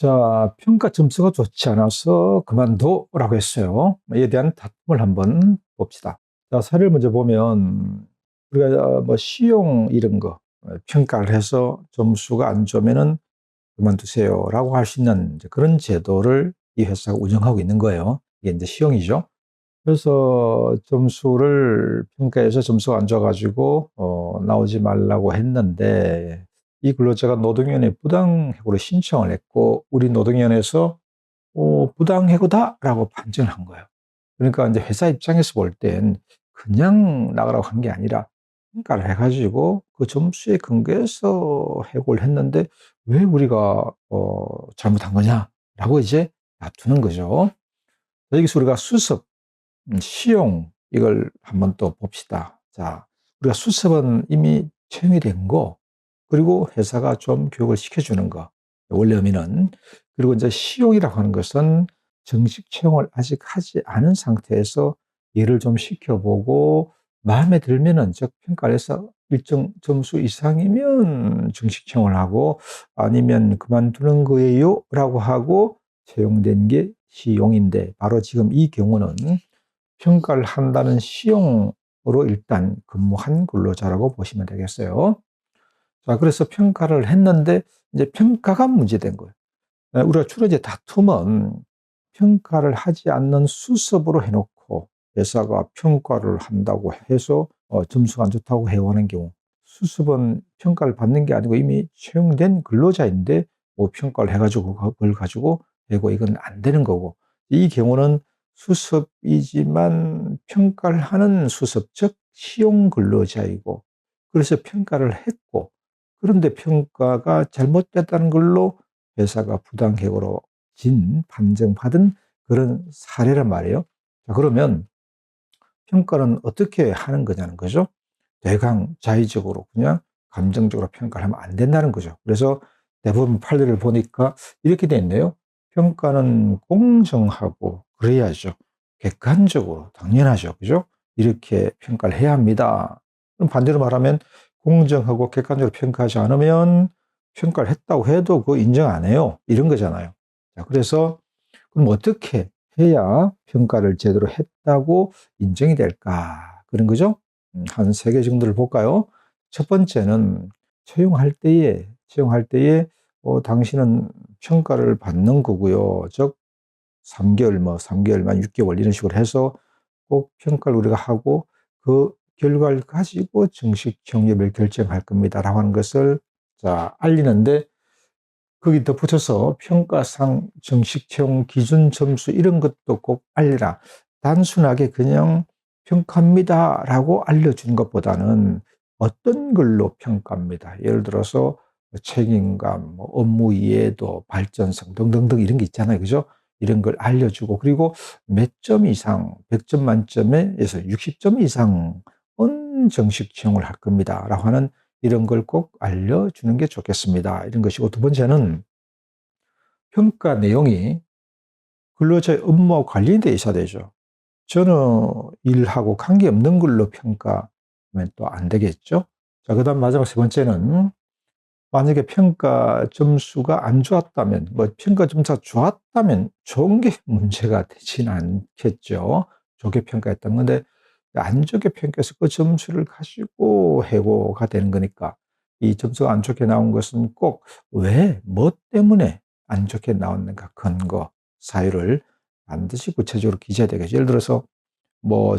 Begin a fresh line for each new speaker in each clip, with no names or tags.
자, 평가 점수가 좋지 않아서 그만둬라고 했어요. 이에 대한 다툼을 한번 봅시다. 자, 사례를 먼저 보면 우리가 뭐 시용 이런 거 평가를 해서 점수가 안 좋으면은 그만두세요라고 할 수 있는 그런 제도를 이 회사가 운영하고 있는 거예요. 이게 이제 시용이죠. 그래서 점수를 평가해서 점수가 안 좋아가지고 나오지 말라고 했는데 이 근로자가 노동위원회에 부당해고를 신청을 했고 우리 노동위원회에서 부당해고다라고 판정을 한 거예요. 그러니까 이제 회사 입장에서 볼 땐 그냥 나가라고 한 게 아니라 평가를 해가지고 그 점수에 근거해서 해고를 했는데 왜 우리가 잘못한 거냐라고 이제 다투는 거죠. 여기서 우리가 수습, 시용 이걸 한번 또 봅시다. 자, 우리가 수습은 이미 채용이 된 거, 그리고 회사가 좀 교육을 시켜주는 거, 원래 의미는. 그리고 이제 시용이라고 하는 것은 정식 채용을 아직 하지 않은 상태에서 일을 좀 시켜보고 마음에 들면은, 즉 평가를 해서 일정 점수 이상이면 정식 채용을 하고 아니면 그만두는 거예요 라고 하고 채용된 게 시용인데, 바로 지금 이 경우는 평가를 한다는 시용으로 일단 근무한 근로자라고 보시면 되겠어요. 자, 그래서 평가를 했는데 이제 평가가 문제된 거예요. 우리가 주로 이제 다툼은 평가를 하지 않는 수습으로 해놓고 회사가 평가를 한다고 해서 점수가 안 좋다고 해오는 경우, 수습은 평가를 받는 게 아니고 이미 채용된 근로자인데 뭐 평가를 해가지고 그걸 가지고 되고 이건 안 되는 거고, 이 경우는 수습이지만 평가를 하는 수습, 즉 시용 근로자이고, 그래서 평가를 했고, 그런데 평가가 잘못됐다는 걸로 회사가 부당해고로 판정받은 그런 사례란 말이에요. 자, 그러면 평가는 어떻게 하는 거냐는 거죠. 대강자의적으로 그냥 감정적으로 평가를 하면 안 된다는 거죠. 그래서 대부분 판례를 보니까 이렇게 돼 있네요. 평가는 공정하고 그래야죠. 객관적으로 당연하죠. 그죠? 이렇게 평가를 해야 합니다. 그럼 반대로 말하면 공정하고 객관적으로 평가하지 않으면 평가를 했다고 해도 그거 인정 안 해요. 이런 거잖아요. 자, 그래서 그럼 어떻게 해야 평가를 제대로 했다고 인정이 될까? 그런 거죠. 한 세 개 정도를 볼까요? 첫 번째는 채용할 때에 당신은 평가를 받는 거고요. 즉 3개월, 3개월만 6개월 이런 식으로 해서 꼭 평가를 우리가 하고 그 결과를 가지고 정식 채용을 결정할 겁니다라고 하는 것을 자 알리는데, 거기 덧붙여서 평가상 정식 채용 기준 점수 이런 것도 꼭 알리라. 단순하게 그냥 평가합니다라고 알려주는 것보다는 어떤 걸로 평가합니다. 예를 들어서 책임감, 업무 이해도, 발전성 등등등 이런 게 있잖아요. 그죠? 이런 걸 알려주고, 그리고 몇 점 이상, 100점 만점에서 60점 이상은 정식 채용을 할 겁니다. 라고 하는 이런 걸 꼭 알려주는 게 좋겠습니다. 이런 것이고, 두 번째는 평가 내용이 근로자의 업무와 관련되어 있어야 되죠. 저는 일하고 관계없는 걸로 평가하면 또 안 되겠죠. 자, 그 다음 마지막 세 번째는 만약에 평가 점수가 안 좋았다면, 평가 점수가 좋았다면 좋은 게 문제가 되진 않겠죠. 좋게 평가했던 건데, 안 좋게 평가해서 그 점수를 가지고 해고가 되는 거니까, 이 점수가 안 좋게 나온 것은 꼭 뭐 때문에 안 좋게 나왔는가 근거, 사유를 반드시 구체적으로 기재해야 되겠죠. 예를 들어서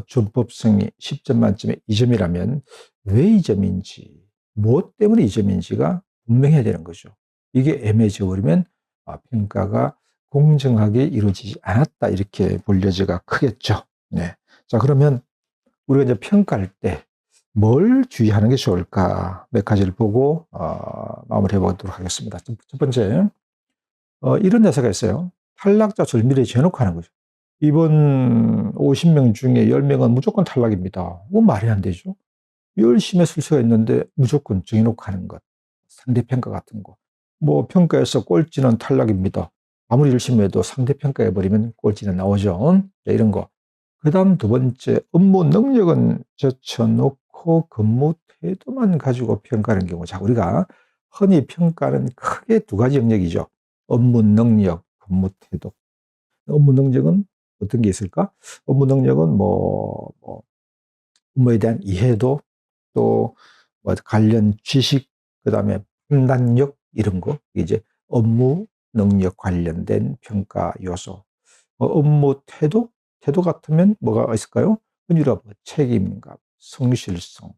준법성이 10점 만점에 2점이라면 왜 2점인지, 무엇 때문에 2점인지가 분명해야 되는 거죠. 이게 애매해져 버리면 평가가 공정하게 이루어지지 않았다, 이렇게 볼 여지가 크겠죠. 네. 자, 그러면 우리가 이제 평가할 때 뭘 주의하는 게 좋을까? 몇 가지를 보고 마무리해 보도록 하겠습니다. 첫 번째, 이런 대사가 있어요. 탈락자 절미를 재놓고 하는 거죠. 이번 50명 중에 10명은 무조건 탈락입니다. 말이 안 되죠. 열심히 했을 수가 있는데 무조건 정해놓고 하는 것. 상대평가 같은 거. 평가에서 꼴찌는 탈락입니다. 아무리 열심히 해도 상대평가해버리면 꼴찌는 나오죠. 이런 거. 그 다음 두 번째, 업무 능력은 제쳐놓고 근무 태도만 가지고 평가하는 경우. 자, 우리가 흔히 평가는 크게 두 가지 영역이죠. 업무 능력, 근무 태도. 업무 능력은 어떤 게 있을까? 업무 능력은 업무에 대한 이해도, 또 관련 지식, 그다음에 판단력 이런 거, 이제 업무 능력 관련된 평가 요소. 업무 태도? 태도 같으면 뭐가 있을까요? 흔히로 책임감, 성실성,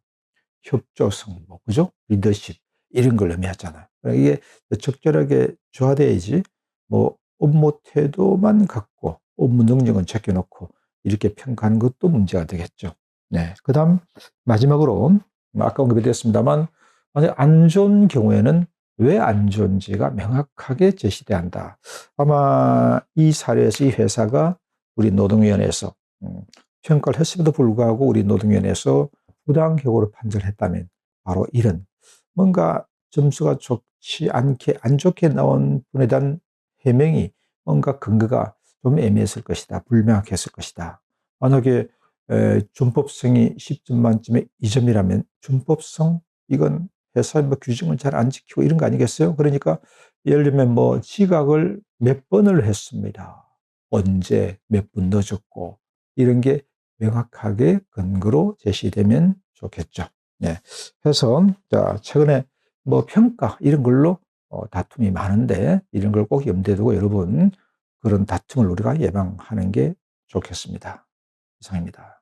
협조성, 그죠? 리더십 이런 걸 의미하잖아요. 이게 적절하게 조화돼야지 업무 태도만 갖고 업무 능력은 제껴놓고 이렇게 평가하는 것도 문제가 되겠죠. 네. 그다음 마지막으로 아까 언급이 됐습니다만, 만약 안 좋은 경우에는 왜 안 좋은지가 명확하게 제시돼야 한다. 아마 이 사례에서 이 회사가 우리 노동위원회에서 평가를 했음에도 불구하고 우리 노동위원회에서 부당격으로 판정을 했다면 바로 이런 뭔가 점수가 좋지 않게 안 좋게 나온 분에 대한 해명이 뭔가 근거가 좀 애매했을 것이다. 불명확했을 것이다. 만약에 준법성이 10점 만점에 2점이라면 준법성 이건 회사의 규정을 잘 안 지키고 이런 거 아니겠어요? 그러니까 예를 들면 지각을 몇 번을 했습니다. 언제 몇 분 늦었고 이런 게 명확하게 근거로 제시되면 좋겠죠. 네. 그래서 최근에 평가 이런 걸로 다툼이 많은데 이런 걸 꼭 염두에 두고 여러분 그런 다툼을 우리가 예방하는 게 좋겠습니다. 이상입니다.